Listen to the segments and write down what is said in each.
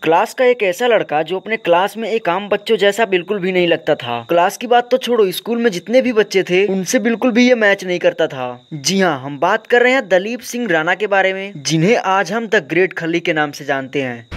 Class का एक ऐसा लड़का जो अपने क्लास में एक आम बच्चों जैसा बिल्कुल भी नहीं लगता था। क्लास की बात तो छोड़ो, स्कूल में जितने भी बच्चे थे उनसे बिल्कुल भी ये मैच नहीं करता था। जी हाँ, हम बात कर रहे हैं दलीप सिंह राणा के बारे में, जिन्हें आज हम द ग्रेट खली के नाम से जानते हैं।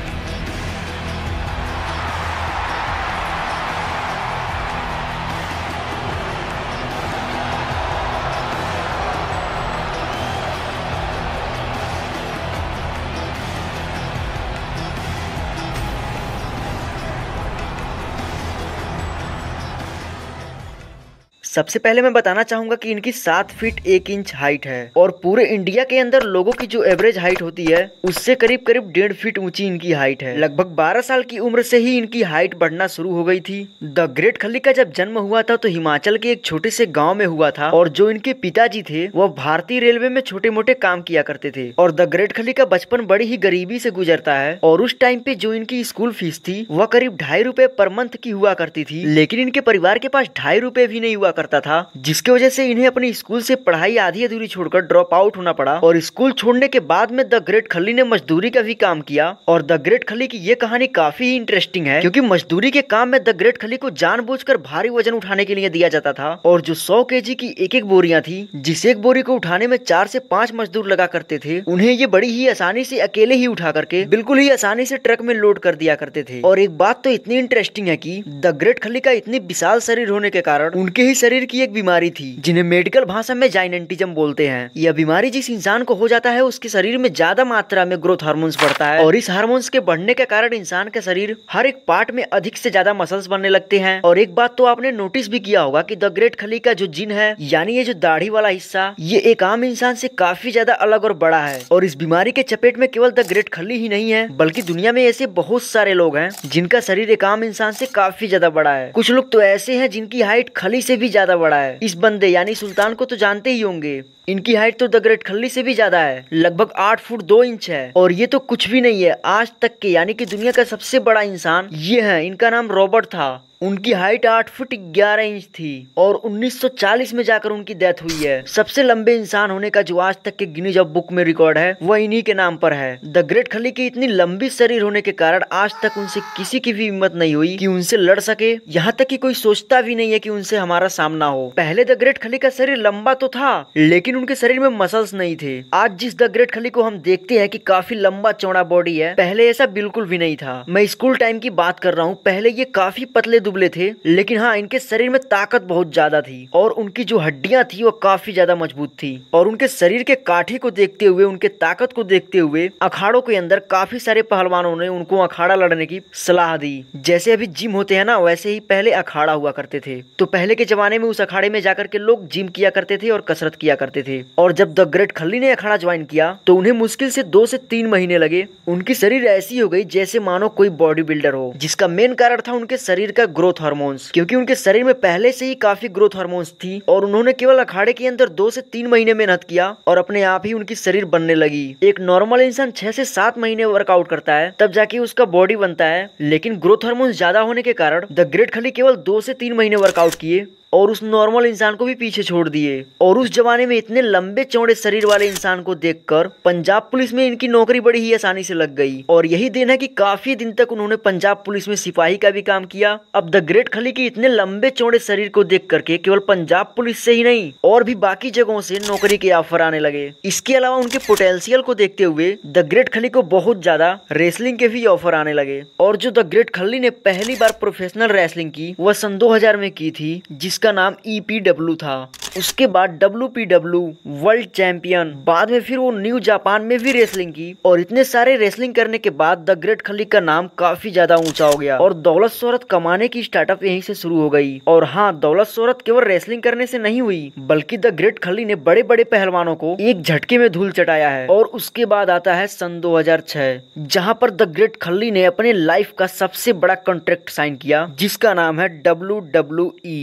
सबसे पहले मैं बताना चाहूंगा कि इनकी 7 फीट 1 इंच हाइट है और पूरे इंडिया के अंदर लोगों की जो एवरेज हाइट होती है उससे करीब करीब 1.5 फीट ऊंची इनकी हाइट है। लगभग 12 साल की उम्र से ही इनकी हाइट बढ़ना शुरू हो गई थी। द ग्रेट खली का जब जन्म हुआ था तो हिमाचल के एक छोटे से गाँव में हुआ था और जो इनके पिताजी थे वह भारतीय रेलवे में छोटे मोटे काम किया करते थे। और द ग्रेट खली का बचपन बड़ी ही गरीबी से गुजरता है और उस टाइम पे जो इनकी स्कूल फीस थी वह करीब 2.5 रुपए पर मंथ की हुआ करती थी। लेकिन इनके परिवार के पास 2.5 रुपए भी नहीं हुआ करता था, जिसकी वजह से इन्हें अपनी स्कूल से पढ़ाई आधी अधूरी छोड़कर ड्रॉप आउट होना पड़ा। और स्कूल छोड़ने के बाद में द ग्रेट खली ने मजदूरी का भी काम किया। और द ग्रेट खली की ये कहानी काफी ही इंटरेस्टिंग है, क्योंकि मजदूरी के काम में द ग्रेट खली को जानबूझकर भारी वजन उठाने के लिए दिया जाता था। और जो 100 केजी की एक एक बोरियां थी, जिस एक बोरी को उठाने में 4 से 5 मजदूर लगा करते थे, उन्हें ये बड़ी ही आसानी से अकेले ही उठा करके बिल्कुल ही आसानी से ट्रक में लोड कर दिया करते थे। और एक बात तो इतनी इंटरेस्टिंग है कि द ग्रेट खली का इतनी विशाल शरीर होने के कारण उनके ही शरीर की एक बीमारी थी जिन्हें मेडिकल भाषा में जाइनेंटिज्म बोलते हैं। यह बीमारी जिस इंसान को हो जाता है उसके शरीर में ज्यादा मात्रा में ग्रोथ हार्मोन्स बढ़ता है और इस हार्मोन्स के बढ़ने के कारण इंसान का शरीर हर एक पार्ट में अधिक से ज्यादा मसल्स बनने लगते हैं। और एक बात तो आपने नोटिस भी किया होगा कि द ग्रेट खली का जो जिन है, यानी ये जो दाढ़ी वाला हिस्सा, ये एक आम इंसान से काफी ज्यादा अलग और बड़ा है। और इस बीमारी के चपेट में केवल द ग्रेट खली ही नहीं है, बल्कि दुनिया में ऐसे बहुत सारे लोग हैं जिनका शरीर एक आम इंसान से काफी ज्यादा बड़ा है। कुछ लोग तो ऐसे हैं जिनकी हाइट खली से भी ज्यादा बड़ा है। इस बंदे यानी सुल्तान को तो जानते ही होंगे, इनकी हाइट तो द ग्रेट खली से भी ज्यादा है, लगभग 8 फुट 2 इंच है। और ये तो कुछ भी नहीं है, आज तक के यानी कि दुनिया का सबसे बड़ा इंसान ये है। इनका नाम रॉबर्ट था। उनकी हाइट 8 फुट 11 इंच थी और 1940 में जाकर उनकी डेथ हुई है। सबसे लंबे इंसान होने का जो आज तक के गिनीज बुक में रिकॉर्ड है वह इन्हीं के नाम पर है। द ग्रेट खली की इतनी लंबी शरीर होने के कारण आज तक उनसे किसी की भी हिम्मत नहीं हुई कि उनसे लड़ सके, यहाँ तक कि कोई सोचता भी नहीं है कि उनसे हमारा सामना हो। पहले द ग्रेट खली का शरीर लंबा तो था, लेकिन उनके शरीर में मसल्स नहीं थे। आज जिस द ग्रेट खली को हम देखते हैं कि काफी लंबा चौड़ा बॉडी है, पहले ऐसा बिल्कुल भी नहीं था। मैं स्कूल टाइम की बात कर रहा हूँ, पहले ये काफी पतले दुबले थे, लेकिन हाँ, इनके शरीर में ताकत बहुत ज्यादा थी और उनकी जो हड्डियां थी वो काफी ज्यादा मजबूत थी। और उनके शरीर के काठे को देखते हुए, उनके ताकत को देखते हुए अखाड़ों के अंदर काफी सारे पहलवानों ने उनको अखाड़ा लड़ने की सलाह दी। जैसे अभी जिम होते हैं ना, वैसे ही पहले अखाड़ा हुआ करते थे। तो पहले के जमाने में उस अखाड़े में जाकर के लोग जिम किया करते थे और कसरत किया करते थे। और जब द ग्रेट खली ने अखाड़ा ज्वाइन किया तो उन्हें मुश्किल से 2 से 3 महीने लगे। उनकी शरीर ऐसी हो गई जैसे मानो कोई बॉडी बिल्डर हो, जिसका मेन कारण था उनके शरीर का ग्रोथ हार्मोन्स, क्योंकि उनके शरीर में पहले से ही काफी ग्रोथ हार्मोन्स थी। और उन्होंने केवल अखाड़े के अंदर 2 से 3 महीने मेहनत किया और अपने आप ही उनकी शरीर बनने लगी। एक नॉर्मल इंसान 6 से 7 महीने वर्कआउट करता है, तब जाके उसका बॉडी बनता है। लेकिन ग्रोथ हार्मोन्स ज्यादा होने के कारण द ग्रेट खली केवल 2 से 3 महीने वर्कआउट किए और उस नॉर्मल इंसान को भी पीछे छोड़ दिए। और उस जमाने में इतने लंबे चौड़े शरीर वाले इंसान को देखकर पंजाब पुलिस में इनकी नौकरी बड़ी ही आसानी से लग गई। और यही दिन है कि काफी दिन तक उन्होंने पंजाब पुलिस में सिपाही का भी काम किया। अब द ग्रेट खली के इतने लंबे चौड़े शरीर को देख करके केवल पंजाब पुलिस से ही नहीं और भी बाकी जगहों से नौकरी के ऑफर आने लगे। इसके अलावा उनके पोटेंशियल को देखते हुए द ग्रेट खली को बहुत ज्यादा रेसलिंग के भी ऑफर आने लगे। और जो द ग्रेट खली ने पहली बार प्रोफेशनल रेसलिंग की वह सन 2000 में की थी, जिसका नाम EPW था। उसके बाद WPW वर्ल्ड चैंपियन, बाद में फिर वो न्यू जापान में भी रेसलिंग की। और इतने सारे रेसलिंग करने के बाद द ग्रेट खली का नाम काफी ज्यादा ऊंचा हो गया और दौलत शोहरत कमाने की स्टार्टअप यहीं से शुरू हो गई। और हाँ, दौलत शोहरत केवल रेसलिंग करने से नहीं हुई, बल्कि द ग्रेट खली ने बड़े बड़े पहलवानों को एक झटके में धूल चटाया है। और उसके बाद आता है सन 2006, जहाँ पर द ग्रेट खली ने अपने लाइफ का सबसे बड़ा कॉन्ट्रैक्ट साइन किया, जिसका नाम है WWE।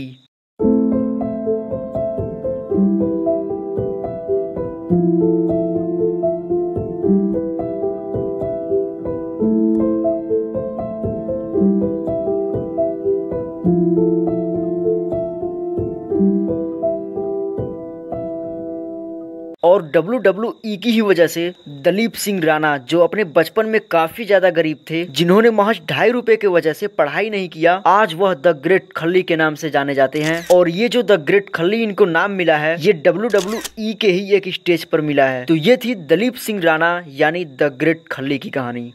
और WWE की ही वजह से दलीप सिंह राणा, जो अपने बचपन में काफी ज्यादा गरीब थे, जिन्होंने महज ₹2.5 की वजह से पढ़ाई नहीं किया, आज वह द ग्रेट खल्ली के नाम से जाने जाते हैं। और ये जो द ग्रेट खल्ली इनको नाम मिला है, ये WWE के ही एक स्टेज पर मिला है। तो ये थी दलीप सिंह राणा यानी द ग्रेट खल्ली की कहानी।